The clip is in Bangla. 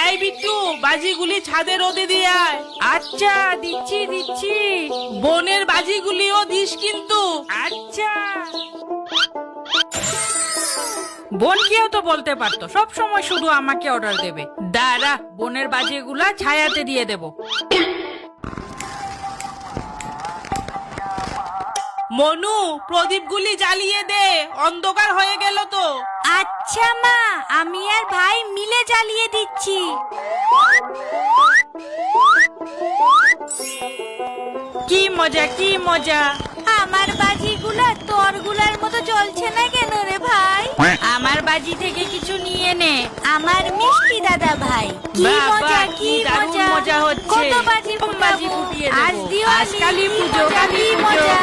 এই বিট্টু, বাজিগুলি ছাদে রোদে দিয়ে আয়। আচ্ছা, দিচ্ছি দিচ্ছি। বোনের বাজিগুলিও দিস কিন্তু। আচ্ছা। বোনকেও তো বলতে পারতো, সব সময় শুধু আমাকে অর্ডার দেবে। দাঁড়া, বোনের বাজিগুলা ছায়াতে দিয়ে দেব। মনু, প্রদীপগুলি জ্বালিয়ে দে, অন্ধকার হয়ে গেল তো। আচ্ছা মা, আমি আর ভাই মিলে জ্বালিয়ে দিচ্ছি। কি মজা, কি মজা। আমার বাজিগুলা তোরগুলার মতো জ্বলছে না কেন রে ভাই? আমার বাজি থেকে কিছু নিয়ে নে। আমার মিষ্টি দাদা ভাই, কি বাবা, মজা, কি কি দারুণ মজা, মজা হচ্ছে। কত বাজি বাজি ফুটাবো। ফুটিয়ে আজ দেবো। দিওয়ালি, আজ কালী পুজো, কি মজা, কালী কি পুজো। মজা।